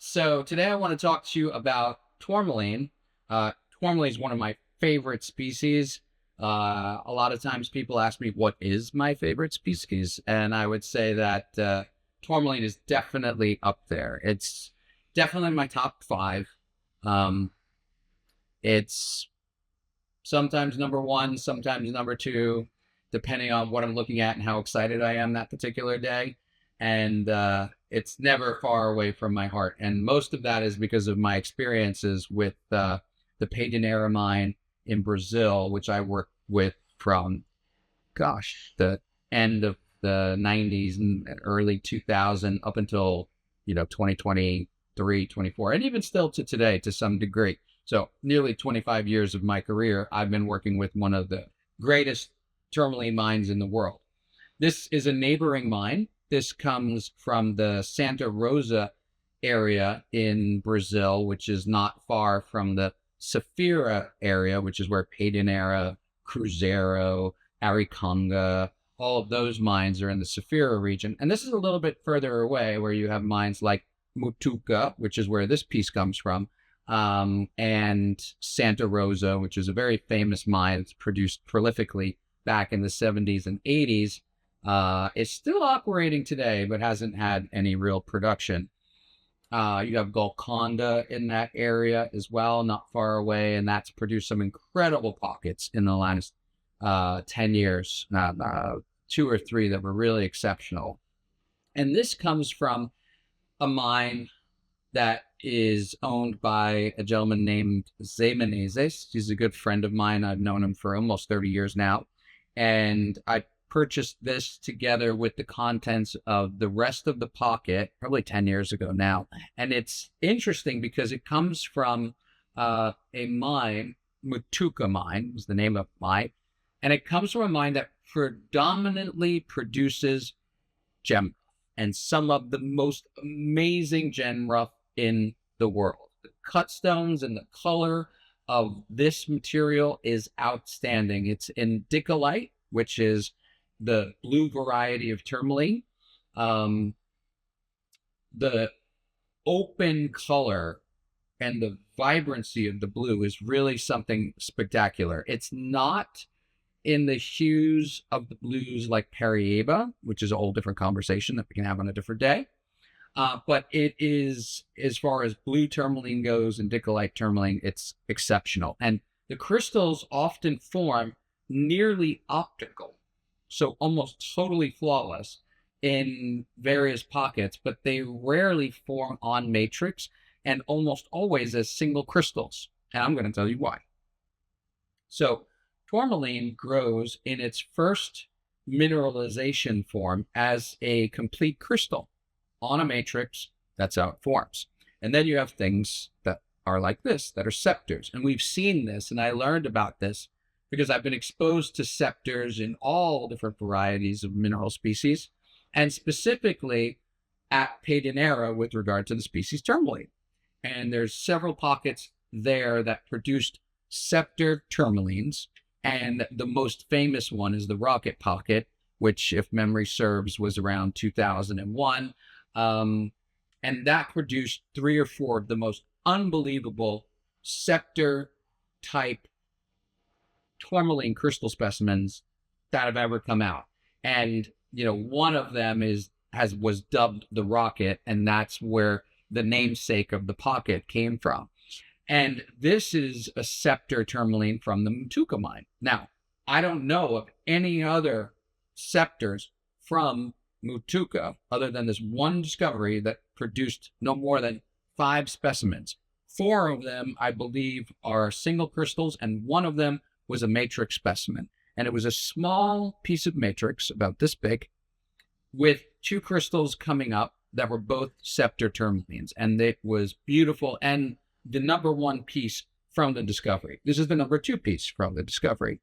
So today I want to talk to you about tourmaline. Tourmaline is one of my favorite species. A lot of times people ask me what is my favorite species, and I would say that tourmaline is definitely up there. It's definitely my top five. Um, it's sometimes number one, sometimes number two, depending on what I'm looking at and how excited I am that particular day. And it's never far away from my heart. And most of that is because of my experiences with the Pedernera mine in Brazil, which I worked with from, the end of the 90s and early 2000 up until, 2023, 24, and even still to today to some degree. So nearly 25 years of my career, I've been working with one of the greatest tourmaline mines in the world. This is a neighboring mine. This comes from the Santa Rosa area in Brazil, which is not far from the Safira area, which is where Pedernera, Cruzeiro, Ariconga, all of those mines are in the Safira region. And this is a little bit further away where you have mines like Mutuca, which is where this piece comes from, and Santa Rosa, which is a very famous mine that's produced prolifically back in the 70s and 80s. It's still operating today, but hasn't had any real production. You have Golconda in that area as well, not far away, and that's produced some incredible pockets in the last 10 years, two or three that were really exceptional. And this comes from a mine that is owned by a gentleman named Zé Menezes. He's a good friend of mine. I've known him for almost 30 years now. And I purchased this together with the contents of the rest of the pocket, probably 10 years ago now. And it's interesting because it comes from a mine, Mutuca Mine is the name of the mine. And it comes from a mine that predominantly produces gem and some of the most amazing gem rough in the world. The cut stones and the color of this material is outstanding. It's Indicolite, which is the blue variety of tourmaline. The open color and the vibrancy of the blue is really something spectacular. It's not in the hues of the blues like Paraiba, which is a whole different conversation that we can have on a different day. But it is, as far as blue tourmaline goes and Indicolite tourmaline, it's exceptional. And the crystals often form nearly optical, so almost totally flawless in various pockets, but they rarely form on matrix and almost always as single crystals. And I'm going to tell you why. So tourmaline grows in its first mineralization form as a complete crystal on a matrix. That's how it forms. And then you have things that are like this, that are scepters. And we've seen this, and I learned about this because I've been exposed to scepters in all different varieties of mineral species, and specifically at Pedernera with regard to the species tourmaline. And there's several pockets there that produced scepter tourmalines, and the most famous one is the Rocket Pocket, which, if memory serves, was around 2001. And that produced three or four of the most unbelievable scepter type tourmaline crystal specimens that have ever come out. And, one of them was dubbed the Rocket, and that's where the namesake of the pocket came from. And this is a scepter tourmaline from the Mutuca mine. Now, I don't know of any other scepters from Mutuca other than this one discovery that produced no more than 5 specimens. 4 of them, I believe, are single crystals, and one of them was a matrix specimen. And it was a small piece of matrix, about this big, with 2 crystals coming up that were both scepter tourmalines. And it was beautiful, and the number 1 piece from the discovery. This is the number 2 piece from the discovery.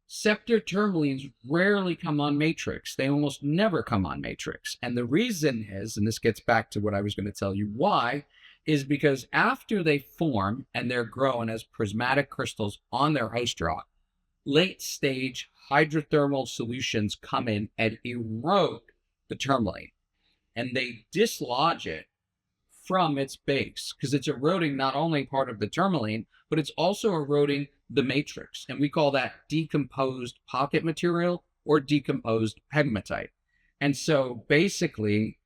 Scepter tourmalines rarely come on matrix. They almost never come on matrix. And the reason is, and this gets back to what I was going to tell you why, is because after they form and they're grown as prismatic crystals on their host rock, late stage hydrothermal solutions come in and erode the tourmaline. And they dislodge it from its base, because it's eroding not only part of the tourmaline, but it's also eroding the matrix. And we call that decomposed pocket material or decomposed pegmatite. And so basically,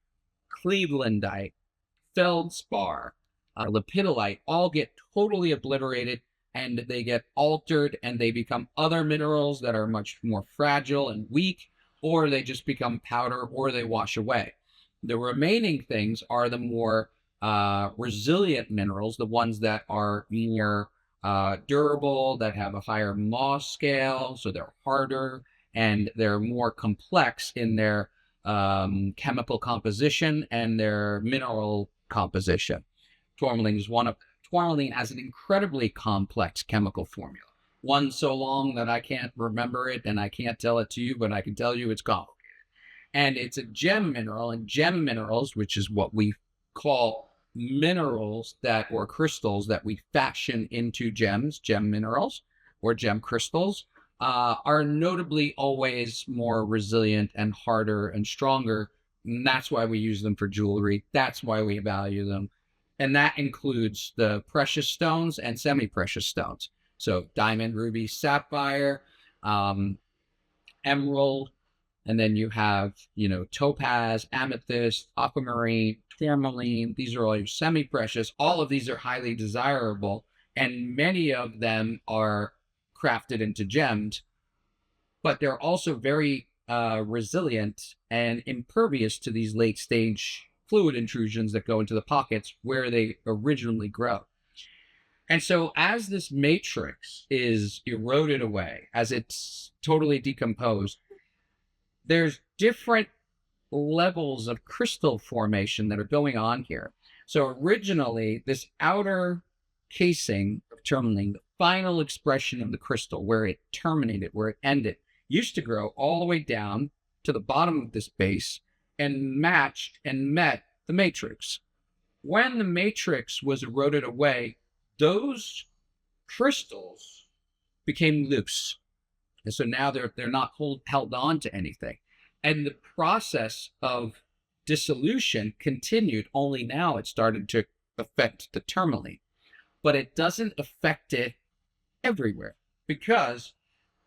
clevelandite, feldspar, lepidolite all get totally obliterated, and they get altered, and they become other minerals that are much more fragile and weak, or they just become powder, or they wash away. The remaining things are the more resilient minerals, the ones that are more durable, that have a higher Mohs scale, so they're harder and they're more complex in their chemical composition and their mineral composition. Tourmaline has an incredibly complex chemical formula. One so long that I can't remember it and I can't tell it to you, but I can tell you it's complicated. And it's a gem mineral, and gem minerals, which is what we call minerals that, or crystals that we fashion into gems, gem minerals or gem crystals, are notably always more resilient and harder and stronger. And that's why we use them for jewelry. That's why we value them. And that includes the precious stones and semi-precious stones. So diamond, ruby, sapphire, emerald, and then you have, topaz, amethyst, aquamarine, tourmaline. These are all your semi-precious. All of these are highly desirable, and many of them are crafted into gems, but they're also very resilient and impervious to these late-stage fluid intrusions that go into the pockets where they originally grow. And so as this matrix is eroded away, as it's totally decomposed, there's different levels of crystal formation that are going on here. So originally, this outer casing of tourmaline, the final expression of the crystal, where it terminated, where it ended, used to grow all the way down to the bottom of this base and matched and met the matrix. When the matrix was eroded away, those crystals became loose. And so now they're not held on to anything. And the process of dissolution continued, only now it started to affect the tourmaline. But it doesn't affect it everywhere, because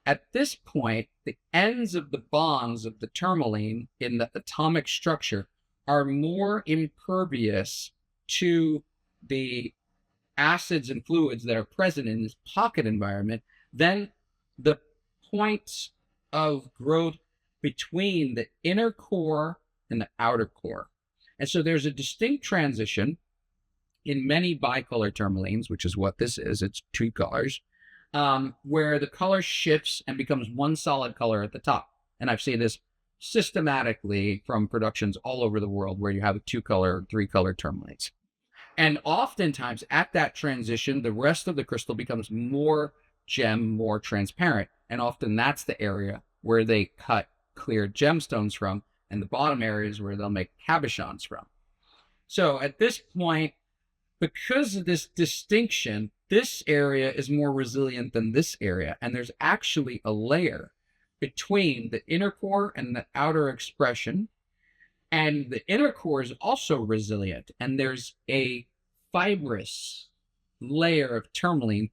at this point, the ends of the bonds of the tourmaline in the atomic structure are more impervious to the acids and fluids that are present in this pocket environment than the points of growth between the inner core and the outer core. And so there's a distinct transition in many bicolor tourmalines, which is what this is, it's two colors, where the color shifts and becomes one solid color at the top. And I've seen this systematically from productions all over the world where you have a two-color, three-color tourmalines. And oftentimes at that transition, the rest of the crystal becomes more gem, more transparent. And often that's the area where they cut clear gemstones from, and the bottom areas where they'll make cabochons from. So at this point, because of this distinction, this area is more resilient than this area. And there's actually a layer between the inner core and the outer expression. And the inner core is also resilient. And there's a fibrous layer of tourmaline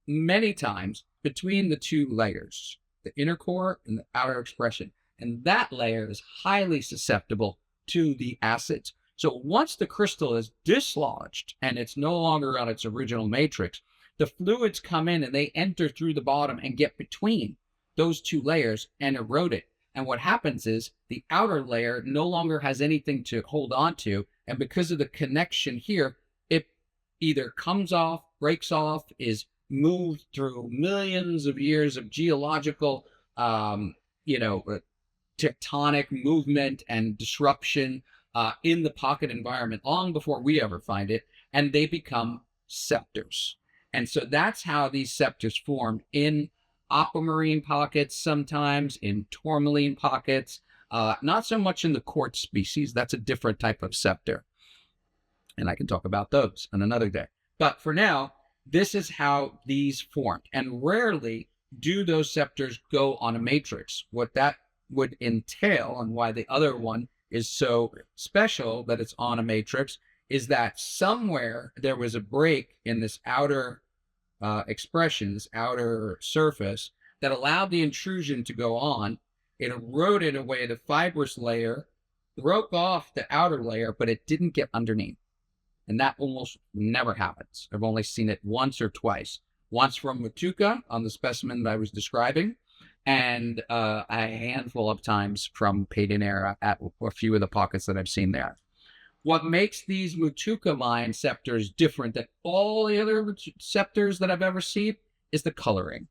many times between the two layers, the inner core and the outer expression. And that layer is highly susceptible to the acids. So once the crystal is dislodged and it's no longer on its original matrix, the fluids come in and they enter through the bottom and get between those two layers and erode it. And what happens is the outer layer no longer has anything to hold on to. And because of the connection here, it either comes off, breaks off, is moved through millions of years of geological, tectonic movement and disruption in the pocket environment long before we ever find it, and they become scepters. And so that's how these scepters formed in aquamarine pockets, sometimes in tourmaline pockets, not so much in the quartz species. That's a different type of scepter, and I can talk about those on another day. But for now, this is how these formed, and rarely do those scepters go on a matrix. What that would entail, and why the other one is so special that it's on a matrix, is that somewhere there was a break in this outer expression, this outer surface, that allowed the intrusion to go on. It eroded away the fibrous layer, broke off the outer layer, but it didn't get underneath. And that almost never happens. I've only seen it once or twice. Once from Matuca on the specimen that I was describing, and a handful of times from Paydanera at a few of the pockets that I've seen there. What makes these Mutuca Mine scepters different than all the other scepters that I've ever seen is the coloring.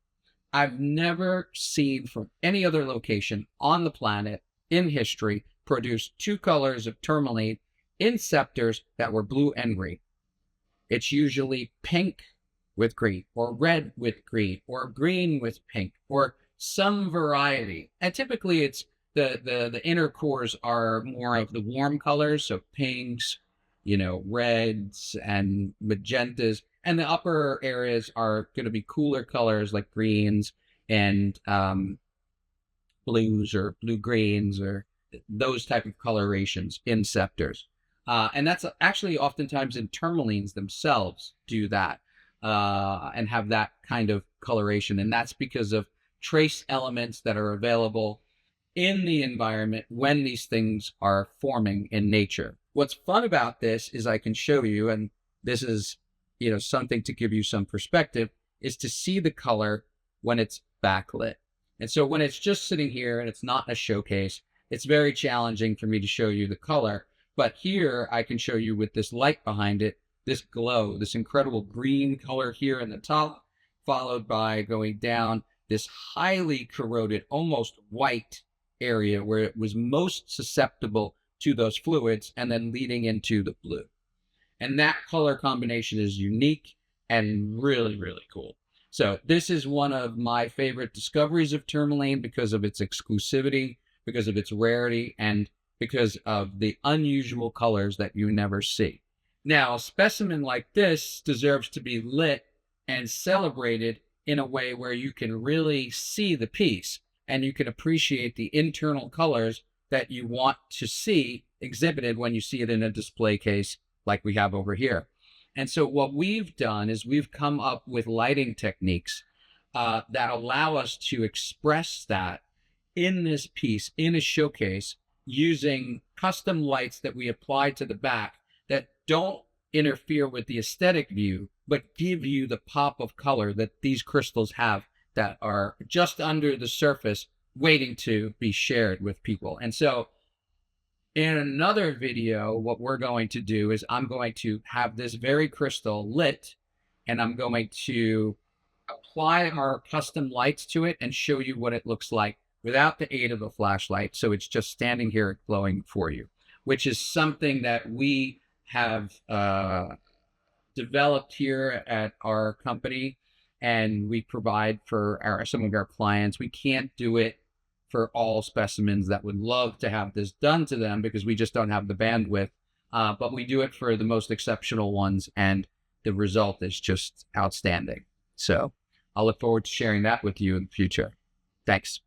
I've never seen from any other location on the planet in history produce two colors of tourmaline in scepters that were blue and green. It's usually pink with green, or red with green, or green with pink, or some variety. And typically it's the inner cores are more of the warm colors, so pinks, reds and magentas, and the upper areas are going to be cooler colors like greens and blues or blue greens, or those type of colorations in scepters. And that's actually oftentimes in tourmalines themselves do that and have that kind of coloration. And that's because of trace elements that are available in the environment when these things are forming in nature. What's fun about this is I can show you, and this is, something to give you some perspective, is to see the color when it's backlit. And so when it's just sitting here and it's not in a showcase, it's very challenging for me to show you the color. But here I can show you with this light behind it, this glow, this incredible green color here in the top, followed by going down this highly corroded, almost white area where it was most susceptible to those fluids, and then leading into the blue. And that color combination is unique and really, really cool. So this is one of my favorite discoveries of tourmaline because of its exclusivity, because of its rarity, and because of the unusual colors that you never see. Now, a specimen like this deserves to be lit and celebrated in a way where you can really see the piece and you can appreciate the internal colors that you want to see exhibited when you see it in a display case like we have over here. And so what we've done is we've come up with lighting techniques that allow us to express that in this piece, in a showcase, using custom lights that we apply to the back that don't interfere with the aesthetic view, but give you the pop of color that these crystals have that are just under the surface waiting to be shared with people. And so in another video, what we're going to do is I'm going to have this very crystal lit, and I'm going to apply our custom lights to it and show you what it looks like without the aid of a flashlight. So it's just standing here glowing for you, which is something that we have developed here at our company, and we provide for some of our clients. We can't do it for all specimens that would love to have this done to them because we just don't have the bandwidth, but we do it for the most exceptional ones, and the result is just outstanding. So I'll look forward to sharing that with you in the future. Thanks.